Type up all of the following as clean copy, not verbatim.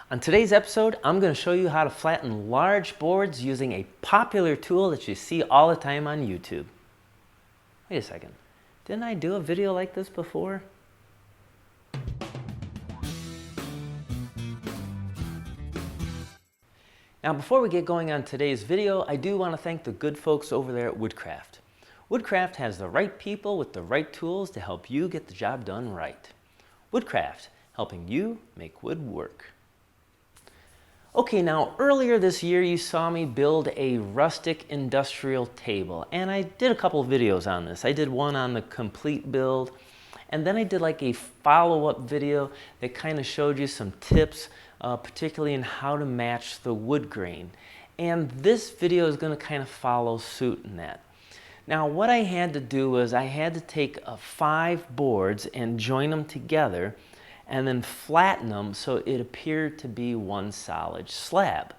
On today's episode, I'm going to show you how to flatten large boards using a popular tool that you see all the time on YouTube. Wait a second, didn't I do a video like this before? Now before we get going on today's video, I do want to thank the good folks over there at Woodcraft. Woodcraft has the right people with the right tools to help you get the job done right. Woodcraft, helping you make wood work. Okay, now earlier this year you saw me build a rustic industrial table, and I did a couple of videos on this. I did one on the complete build, and then I did like a follow-up video that kind of showed you some tips, particularly in how to match the wood grain. And this video is going to kind of follow suit in that. Now what I had to do was I had to take 5 boards and join them together and then flatten them so it appeared to be one solid slab.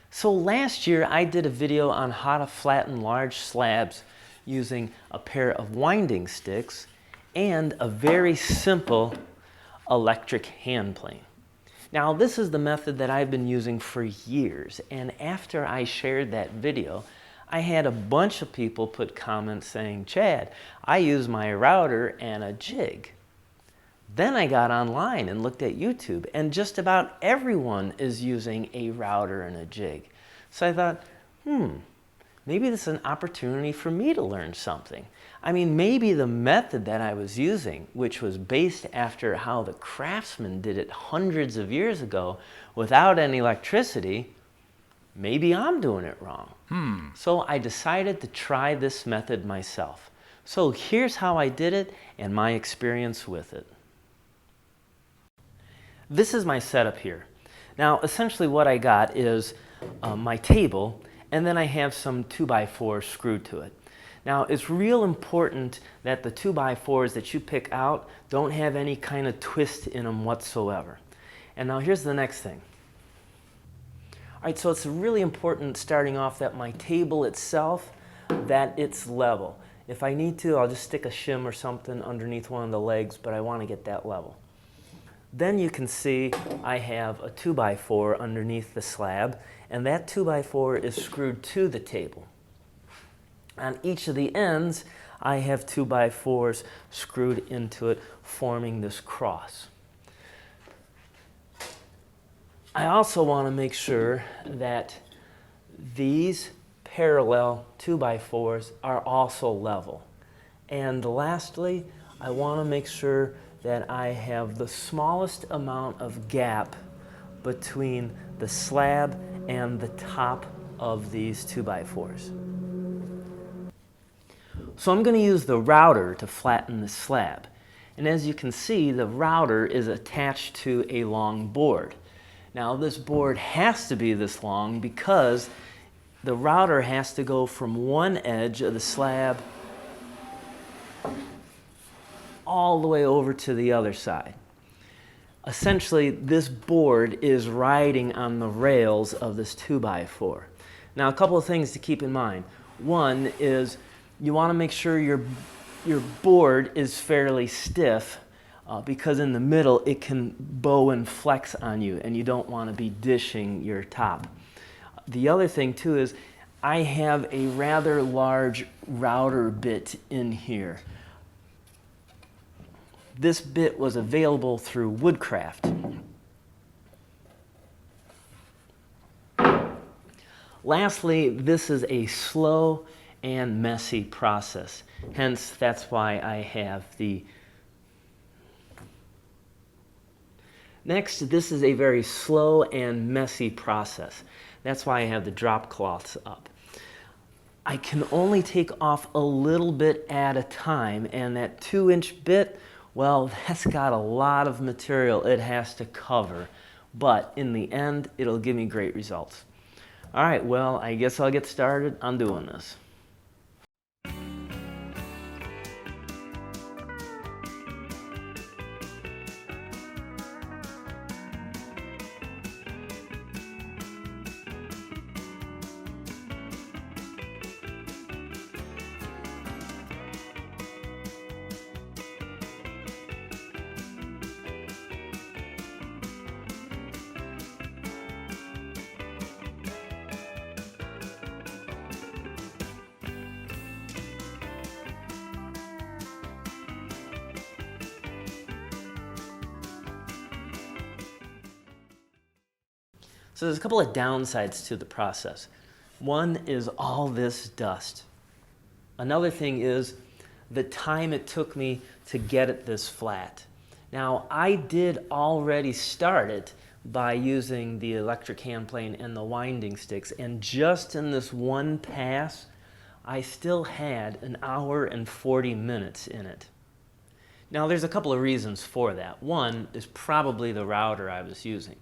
So last year I did a video on how to flatten large slabs using a pair of winding sticks and a very simple electric hand plane. Now this is the method that I've been using for years, and after I shared that video I had a bunch of people put comments saying, "Chad, I use my router and a jig." Then I got online and looked at YouTube, and just about everyone is using a router and a jig. So I thought, maybe this is an opportunity for me to learn something. I mean, maybe the method that I was using, which was based after how the craftsmen did it hundreds of years ago without any electricity, maybe I'm doing it wrong. So I decided to try this method myself. So here's how I did it and my experience with it. This is my setup here. Now essentially what I got is my table, and then I have some 2x4 screwed to it. Now it's real important that the 2x4s that you pick out don't have any kind of twist in them whatsoever. And now here's the next thing. Alright, so it's really important starting off that my table itself, that it's level. If I need to, I'll just stick a shim or something underneath one of the legs, but I want to get that level. Then you can see I have a 2x4 underneath the slab, and that 2x4 is screwed to the table. On each of the ends, I have 2x4s screwed into it, forming this cross. I also want to make sure that these parallel 2x4s are also level. And lastly, I want to make sure that I have the smallest amount of gap between the slab and the top of these 2x4s. So I'm going to use the router to flatten the slab. And as you can see, the router is attached to a long board. Now this board has to be this long because the router has to go from one edge of the slab all the way over to the other side. Essentially, this board is riding on the rails of this 2x4. Now, a couple of things to keep in mind. One is you want to make sure your board is fairly stiff because in the middle it can bow and flex on you, and you don't want to be dishing your top. The other thing too is I have a rather large router bit in here. This bit was available through Woodcraft. Lastly, this is a slow and messy process. Hence, that's why I have the... Next, this is a very slow and messy process. That's why I have the drop cloths up. I can only take off a little bit at a time, and that 2-inch bit, well, that's got a lot of material it has to cover, but in the end, it'll give me great results. All right, well, I guess I'll get started on doing this. So there's a couple of downsides to the process. One is all this dust. Another thing is the time it took me to get it this flat. Now, I did already start it by using the electric hand plane and the winding sticks, and just in this one pass, I still had an hour and 40 minutes in it. Now, there's a couple of reasons for that. One is probably the router I was using.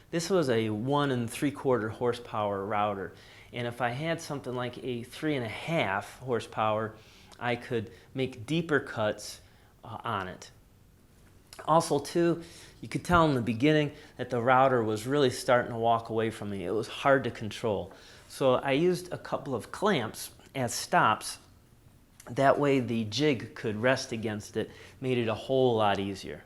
This was a 1 3/4 horsepower router, and if I had something like a 3.5 horsepower, I could make deeper cuts on it. Also, too, you could tell in the beginning that the router was really starting to walk away from me. It was hard to control. So I used a couple of clamps as stops. That way the jig could rest against it, made it a whole lot easier.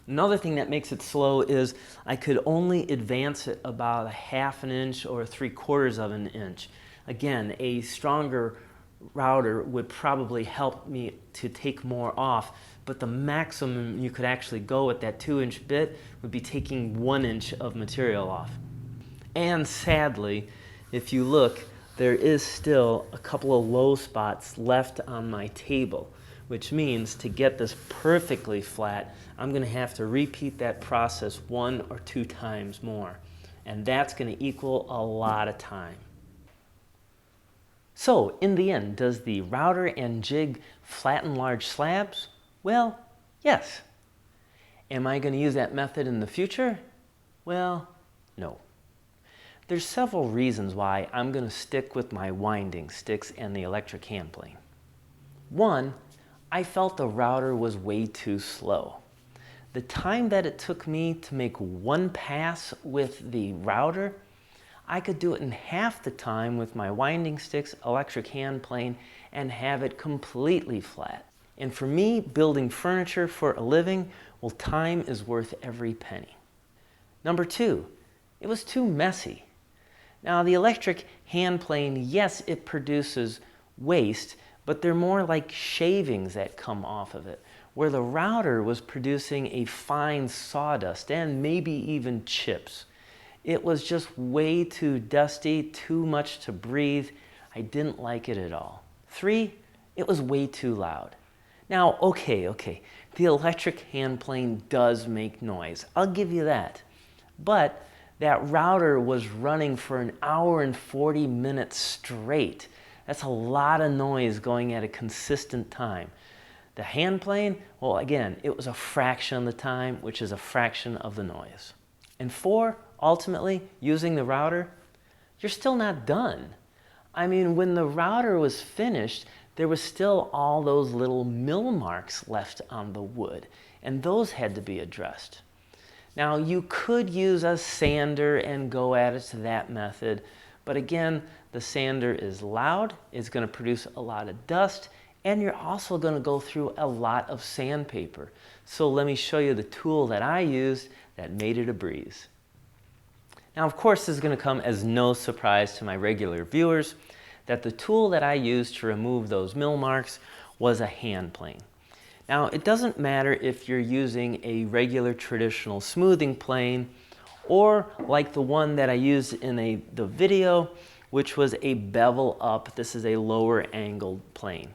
Another thing that makes it slow is I could only advance it about 1/2 inch or 3/4 of an inch. Again, a stronger router would probably help me to take more off, but the maximum you could actually go with that 2-inch bit would be taking 1 inch of material off. And sadly, if you look, there is still a couple of low spots left on my table, which means to get this perfectly flat, I'm going to have to repeat that process 1 or 2 times more. And that's going to equal a lot of time. So, in the end, does the router and jig flatten large slabs? Well, yes. Am I going to use that method in the future? Well, no. There's several reasons why I'm going to stick with my winding sticks and the electric hand plane. One, I felt the router was way too slow. The time that it took me to make one pass with the router, I could do it in half the time with my winding sticks, electric hand plane, and have it completely flat. And for me, building furniture for a living, well, time is worth every penny. Number 2, it was too messy. Now, the electric hand plane, yes, it produces waste, but they're more like shavings that come off of it, where the router was producing a fine sawdust and maybe even chips. It was just way too dusty, too much to breathe. I didn't like it at all. 3, it was way too loud. Now, okay, the electric hand plane does make noise. I'll give you that. But that router was running for an hour and 40 minutes straight. That's a lot of noise going at a consistent time. The hand plane, well, again, it was a fraction of the time, which is a fraction of the noise. And 4, ultimately, using the router, you're still not done. I mean, when the router was finished, there was still all those little mill marks left on the wood, and those had to be addressed. Now, you could use a sander and go at it to that method, but again, the sander is loud, it's going to produce a lot of dust, and you're also going to go through a lot of sandpaper. So let me show you the tool that I used that made it a breeze. Now, of course, this is going to come as no surprise to my regular viewers that the tool that I used to remove those mill marks was a hand plane. Now, it doesn't matter if you're using a regular traditional smoothing plane or like the one that I used in the video, which was a bevel up. This is a lower angled plane.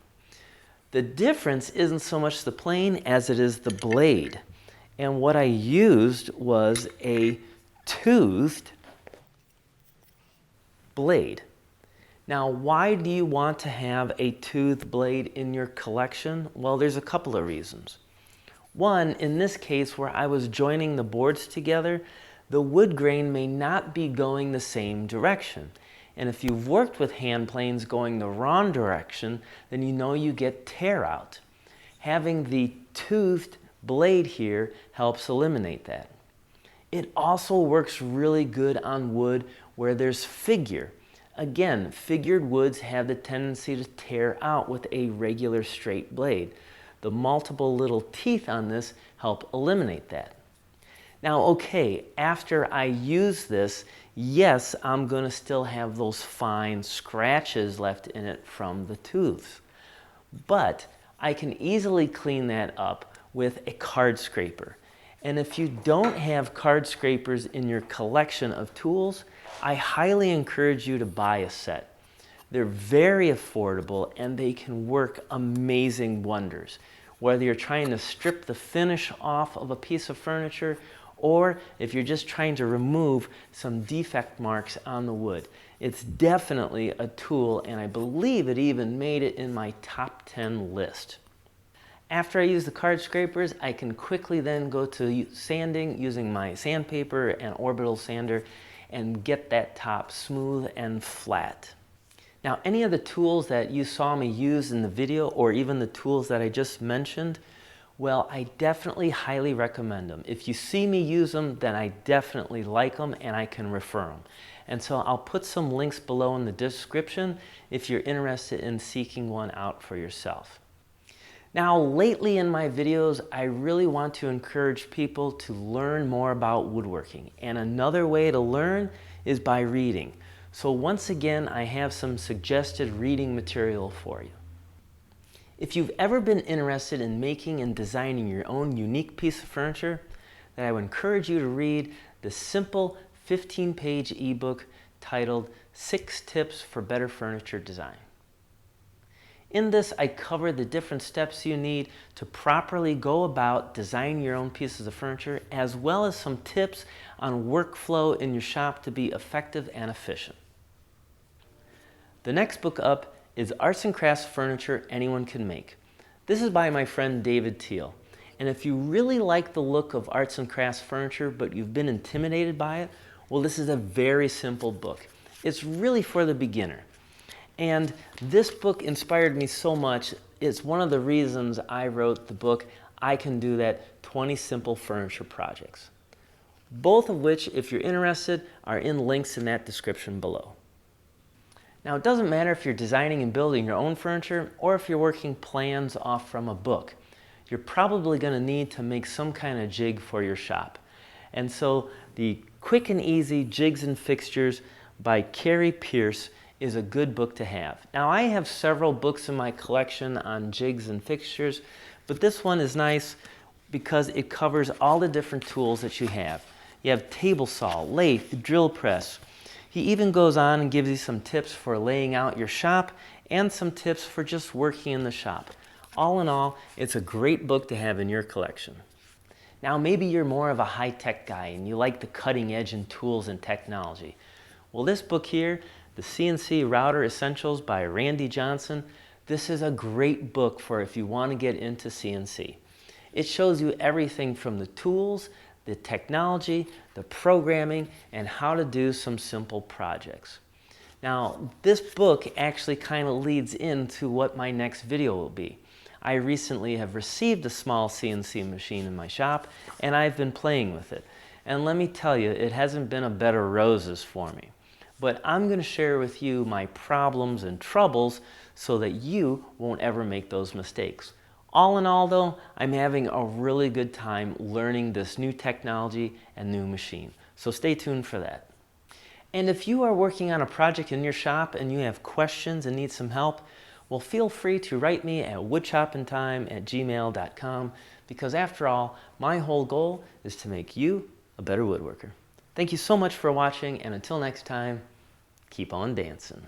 The difference isn't so much the plane as it is the blade. And what I used was a toothed blade. Now, why do you want to have a toothed blade in your collection? Well, there's a couple of reasons. One, in this case where I was joining the boards together, the wood grain may not be going the same direction. And if you've worked with hand planes going the wrong direction, then you know you get tear out. Having the toothed blade here helps eliminate that. It also works really good on wood where there's figure. Again, figured woods have the tendency to tear out with a regular straight blade. The multiple little teeth on this help eliminate that. Now, okay, after I use this, yes, I'm going to still have those fine scratches left in it from the tooths. But I can easily clean that up with a card scraper. And if you don't have card scrapers in your collection of tools, I highly encourage you to buy a set. They're very affordable and they can work amazing wonders. Whether you're trying to strip the finish off of a piece of furniture or if you're just trying to remove some defect marks on the wood. It's definitely a tool, and I believe it even made it in my top 10 list. After I use the card scrapers, I can quickly then go to sanding using my sandpaper and orbital sander and get that top smooth and flat. Now, any of the tools that you saw me use in the video, or even the tools that I just mentioned, well, I definitely highly recommend them. If you see me use them, then I definitely like them and I can refer them. And so I'll put some links below in the description if you're interested in seeking one out for yourself. Now, lately in my videos, I really want to encourage people to learn more about woodworking. And another way to learn is by reading. So once again, I have some suggested reading material for you. If you've ever been interested in making and designing your own unique piece of furniture, then I would encourage you to read the simple 15-page ebook titled 6 Tips for Better Furniture Design. In this, I cover the different steps you need to properly go about designing your own pieces of furniture, as well as some tips on workflow in your shop to be effective and efficient. The next book up is Arts and Crafts Furniture Anyone Can Make. This is by my friend David Teal. And if you really like the look of arts and crafts furniture, but you've been intimidated by it, well, this is a very simple book. It's really for the beginner. And this book inspired me so much. It's one of the reasons I wrote the book, I Can Do That, 20 Simple Furniture Projects. Both of which, if you're interested, are in links in that description below. Now, it doesn't matter if you're designing and building your own furniture or if you're working plans off from a book. You're probably going to need to make some kind of jig for your shop. And so the Quick and Easy Jigs and Fixtures by Carrie Pierce is a good book to have. Now, I have several books in my collection on jigs and fixtures, but this one is nice because it covers all the different tools that you have. You have table saw, lathe, drill press. He even goes on and gives you some tips for laying out your shop and some tips for just working in the shop. All in all, it's a great book to have in your collection. Now, maybe you're more of a high-tech guy and you like the cutting edge in tools and technology. Well, this book here, The CNC Router Essentials by Randy Johnson, this is a great book for if you want to get into CNC. It shows you everything from the tools, the technology, the programming, and how to do some simple projects. Now, this book actually kind of leads into what my next video will be. I recently have received a small CNC machine in my shop, and I've been playing with it. And let me tell you, it hasn't been a bed of roses for me. But I'm going to share with you my problems and troubles so that you won't ever make those mistakes. All in all, though, I'm having a really good time learning this new technology and new machine. So stay tuned for that. And if you are working on a project in your shop and you have questions and need some help, well, feel free to write me at woodchoppingtime@gmail.com, because after all, my whole goal is to make you a better woodworker. Thank you so much for watching, and until next time, keep on dancing.